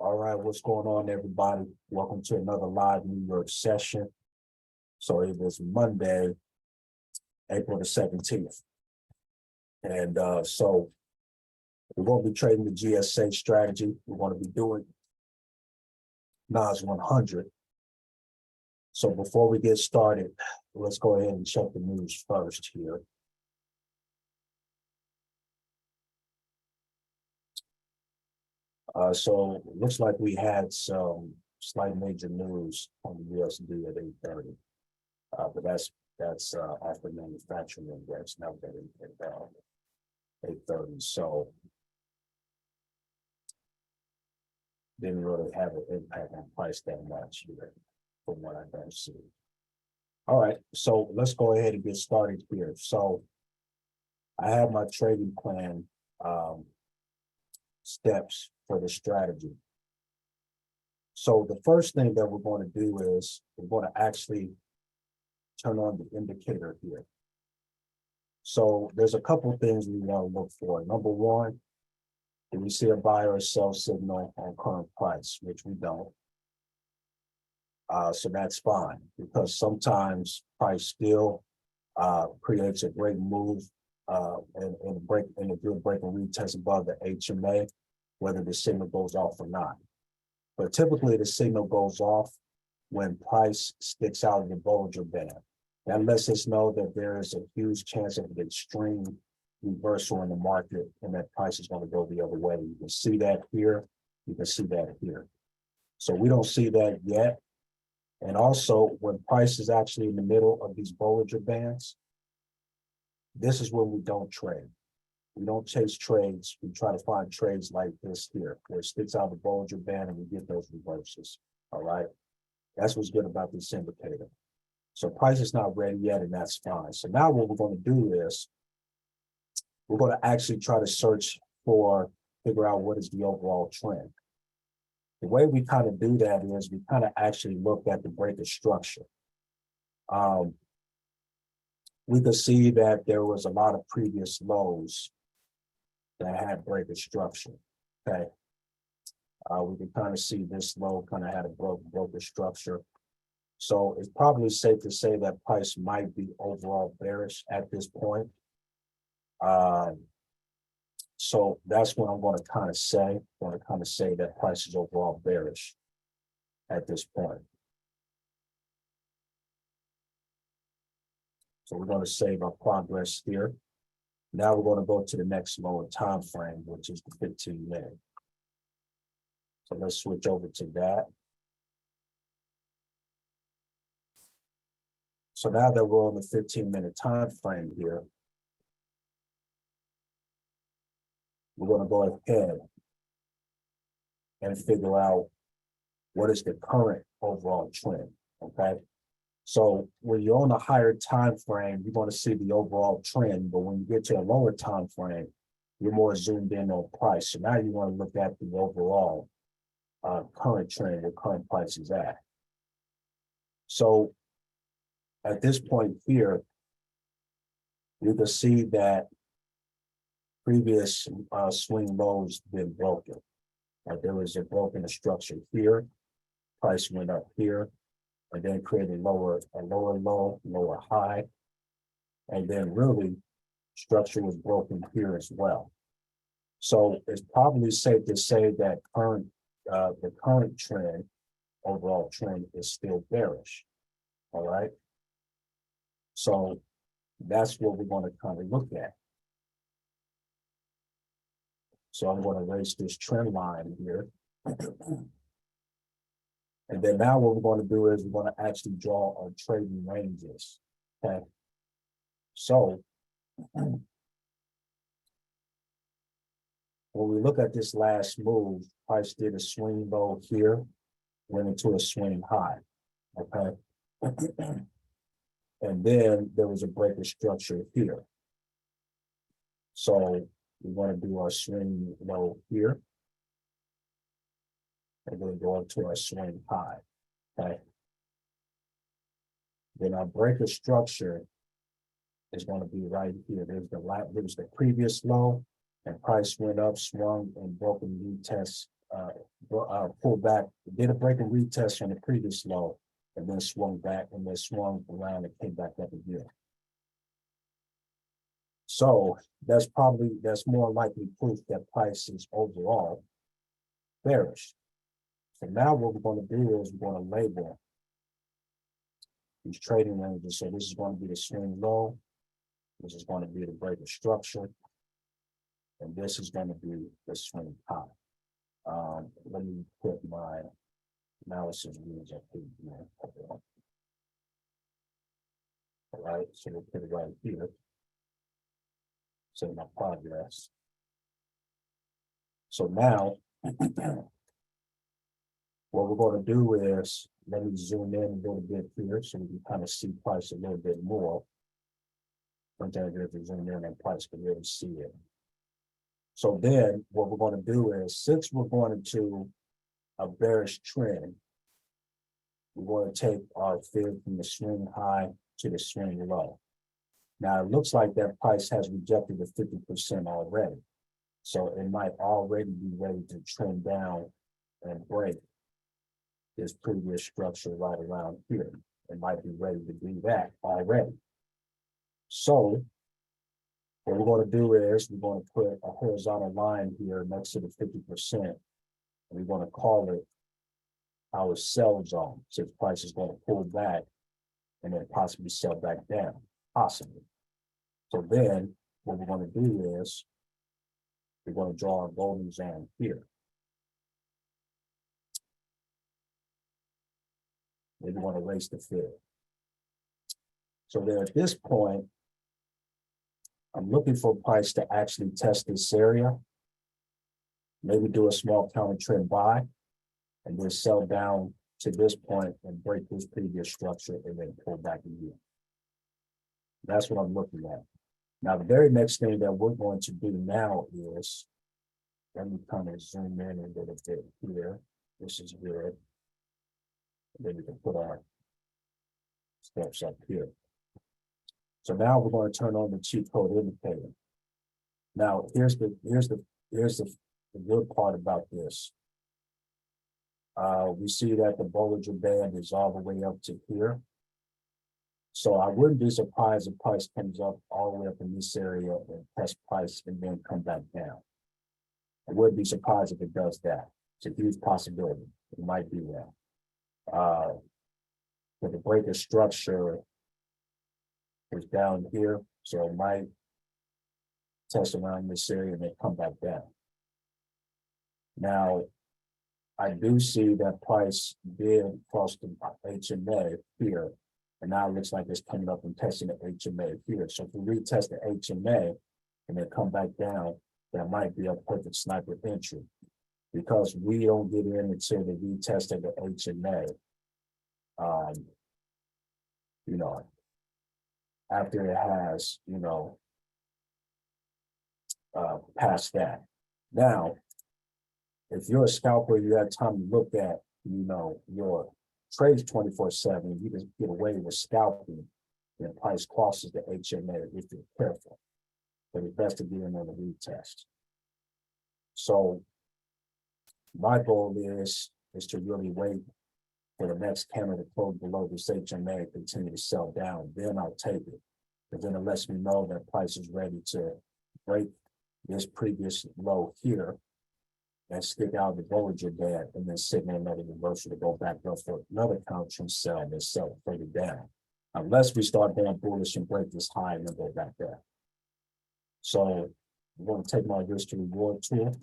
All right, what's going on, everybody? Welcome to another live New York session. So it was Monday, April the 17th. And so we're going to be trading the G.S.A strategy. We're going to be doing NAS100. So before we get started, let's go ahead and check the news first here. So it looks like we had some slight major news on the USD at 8:30, but that's after manufacturing index now getting at 8:30. So didn't really have an impact on price that much here, from what I can see. All right, so let's go ahead and get started here. So I have my trading plan steps for the strategy. So the first thing that we're going to do is we're going to actually turn on the indicator here. So there's a couple of things we want to look for. Number one, do we see a buy or sell signal on current price, which we don't. So that's fine, because sometimes price still creates a great move and a good break and retest above the HMA, whether the signal goes off or not. But typically the signal goes off when price sticks out in the Bollinger Band. That lets us know that there is a huge chance of an extreme reversal in the market and that price is going to go the other way. You can see that here, you can see that here. So we don't see that yet. And also when price is actually in the middle of these Bollinger Bands, this is when we don't trade. We don't chase trades. We try to find trades like this here, where it sticks out the Bollinger Band and we get those reverses. All right. That's what's good about this indicator. So price is not ready yet, and that's fine. So now what we're going to do is we're going to actually try to figure out what is the overall trend. The way we kind of do that is we kind of actually look at the breaker structure. We could see that there was a lot of previous lows that had breaker structure, okay? We can kind of see this low kind of had a broker structure. So it's probably safe to say that price might be overall bearish at this point. So that's what I'm going to kind of say. I'm going to kind of say that price is overall bearish at this point. So we're going to save our progress here. Now we're going to go to the next lower time frame, which is the 15-minute. So let's switch over to that. So now that we're on the 15-minute time frame here, we're going to go ahead and figure out what is the current overall trend, okay? So when you're on a higher time frame, you're going to see the overall trend, but when you get to a lower time frame, you're more zoomed in on price. So now you want to look at the overall current trend, where current price is at. So at this point here, you can see that previous swing lows been broken. There was a broken structure here, price went up here, and then created a lower low, lower high, and then really structure was broken here as well. So it's probably safe to say that the current trend, overall trend, is still bearish. All right. So that's what we're going to kind of look at. So I'm going to erase this trend line here. And then now what we're going to do is we're going to actually draw our trading ranges. Okay. So when we look at this last move, price did a swing low here, went into a swing high. Okay. And then there was a breaker structure here. So we want to do our swing low here. And then go up to our swing high, okay? Then our breaker structure is going to be right here. There's the previous low, and price went up, swung, and broke and retest pulled back, did a break and retest on the previous low, and then swung back and then swung around and came back up again. So that's more likely proof that price is overall bearish. So now what we're going to do is we're going to label these trading ranges. So this is going to be the swing low. This is going to be the break of structure. And this is going to be the swing high. Let me put my analysis rules up here. All right, so we'll put it right here. So my progress. So now, what we're going to do is, let me zoom in a little bit here so we can kind of see price a little bit more. Sometimes if we zoom in and price can really see it. So then what we're going to do is, since we're going to a bearish trend, we're going to take our fib from the swing high to the swing low. Now it looks like that price has rejected the 50% already. So it might already be ready to trend down and break this previous structure right around here. It might be ready to do that already. So what we're going to do is we're going to put a horizontal line here next to the 50%. And we're going to call it our sell zone. Since price is going to pull back and then possibly sell back down, possibly. So then what we're going to do is we're going to draw a golden zone here. Then we want to raise the fib. So then at this point, I'm looking for price to actually test this area, maybe do a small counter trend buy, and then sell down to this point and break this previous structure and then pull back again. That's what I'm looking at. Now, the very next thing that we're going to do now is, let me kind of zoom in a little bit here. This is good. And then we can put our steps up here. So now we're going to turn on the cheat code indicator. Now, here's the good part about this. We see that the Bollinger Band is all the way up to here. So I wouldn't be surprised if price comes up all the way up in this area and test price and then come back down. I wouldn't be surprised if it does that. It's a huge possibility. It might do that. But the breaker structure is down here, so it might test around this area and then come back down. Now, I do see that price did cross the HMA here, and now it looks like it's coming up and testing the HMA here. So if we retest the HMA and then come back down, that might be a perfect sniper entry, because we don't get in until the retest of the HMA. You know, after it has, past that. Now, if you're a scalper, you have time to look at, your trades 24/7, you can get away with scalping when price crosses the HMA if you're careful. But it's best to get in on the retest. So my goal is to really wait for the next candle to close below this HMA and continue to sell down. Then I'll take it. But then it lets me know that price is ready to break this previous low here and stick out the Bollinger Band and then signal another reversal to go back up for another counter trend sell and then sell further down. Unless we start going bullish and break this high and then go back there. So I'm going to take my risk to reward tool.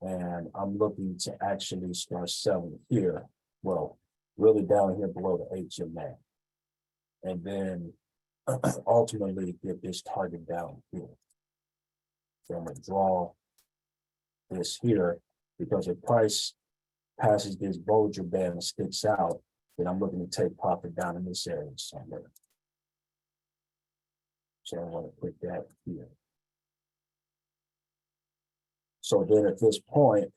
And I'm looking to actually start selling here. Well, really down here below the HMA. And then ultimately get this target down here. So I'm going to draw this here, because if price passes this Bollinger Band and sticks out, then I'm looking to take profit down in this area somewhere. So I want to put that here. So then at this point,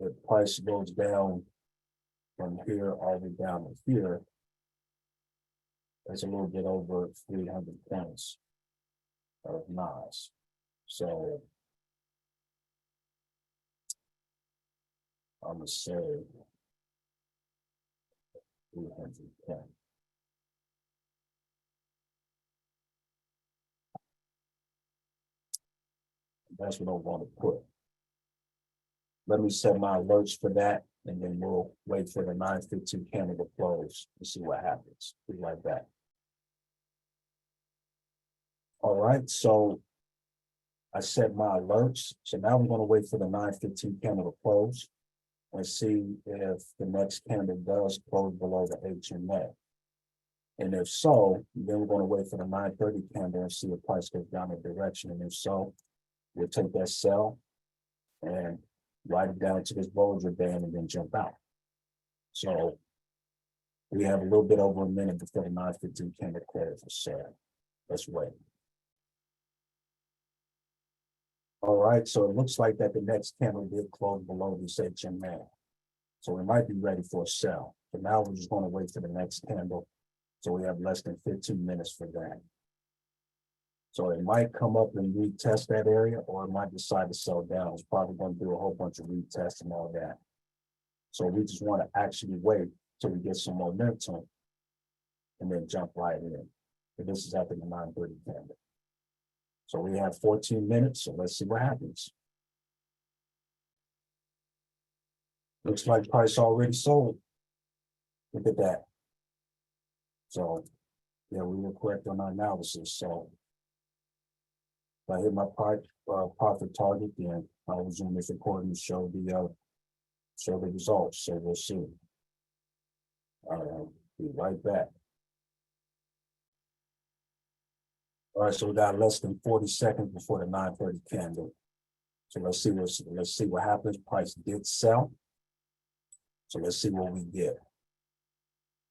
if price goes down from here all the way down to here, that's a little bit over 300 points of NAS. So I'm gonna say 310. That's what I want to put. Let me set my alerts for that, and then we'll wait for the 9:15 candle to close and see what happens. Be right back. All right, so I set my alerts. So now we're going to wait for the 9:15 candle to close and see if the next candle does close below the HMA. And if so, then we're going to wait for the 9:30 candle and see if price goes down a direction. And if so, we'll take that sell and write it down to this Bollinger Band and then jump out. So we have a little bit over a minute before the 9:15 candle closes. So let's wait. All right, so it looks like that the next candle did close below this HMA. So we might be ready for a sell. But now we're just going to wait for the next candle. So we have less than 15 minutes for that. So it might come up and retest that area, or it might decide to sell down. It's probably going to do a whole bunch of retests and all that. So we just want to actually wait till we get some momentum and then jump right in. And this is after the 9:30 candle. So we have 14 minutes, so let's see what happens. Looks like price already sold. Look at that. So, yeah, we were correct on our analysis. So if I hit my profit target, then I'll resume this recording to show the results. So we'll see. Be right back. All right, so we got less than 40 seconds before the 9:30 candle. So let's see what happens. Price did sell. So let's see what we get.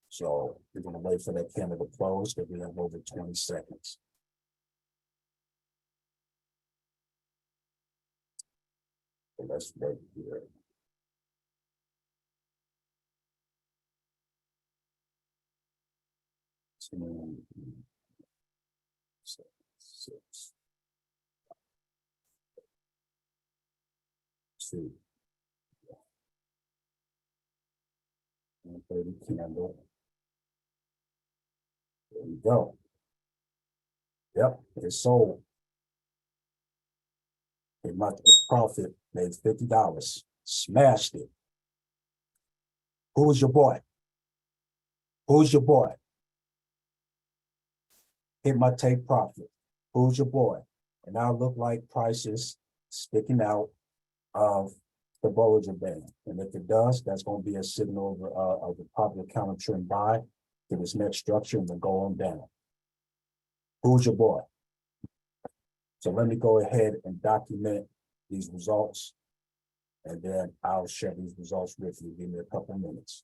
So we're going to wait for that candle to close because we have over 20 seconds. So let's wait here. Six, 2, 30 candle. There we go. Yep, it's sold. It my profit made $50. Smashed it. Who's your boy? Who's your boy? Hit my take profit. Who's your boy? And now look like prices sticking out of the Bollinger Band. And if it does, that's going to be a signal of the popular counter trend buy to this next structure and then go on down. Who's your boy? So let me go ahead and document these results, and then I'll share these results with you. Give me a couple minutes.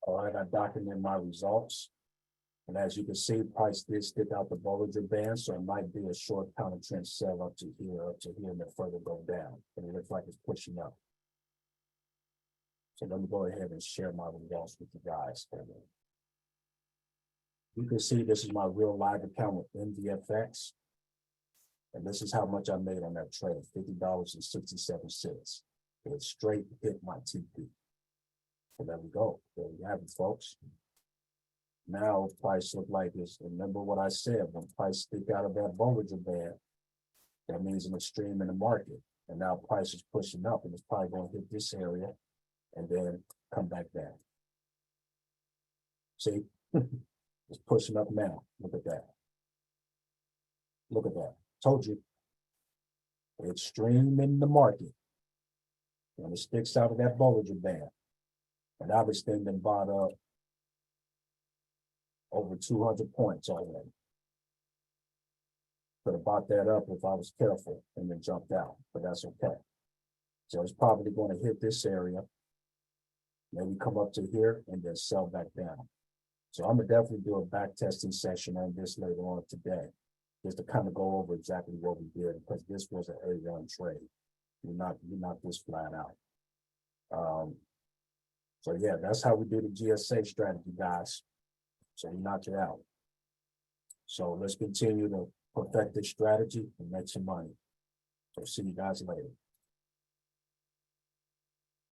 All right, I document my results. And as you can see, price did stick out the Bollinger Band, so it might be a short counter trend sell up to here, and then further go down. And it looks like it's pushing up. So let me go ahead and share my results with you guys. You can see this is my real live account with NDFX. And this is how much I made on that trade, $50.67. It straight hit my TP. So there we go. There we have it, folks. Now price look like this. Remember what I said, when price stick out of that Bollinger Band, that means an extreme in the market. And now price is pushing up, and it's probably going to hit this area and then come back down. See, it's pushing up now. Look at that. Look at that. Told you. Extreme in the market. And it sticks out of that Bollinger Band. And now this thing been bought up over 200 points already. Could have bought that up if I was careful and then jumped out, but that's okay. So it's probably going to hit this area, maybe come up to here and then sell back down. So I'm gonna definitely do a back testing session on this later on today, just to kind of go over exactly what we did, because this was an A1 trade. You're not this flat out. So yeah, that's how we do the G.S.A. strategy, guys. So we knocked it out. So let's continue to perfect this strategy and make some money. So see you guys later.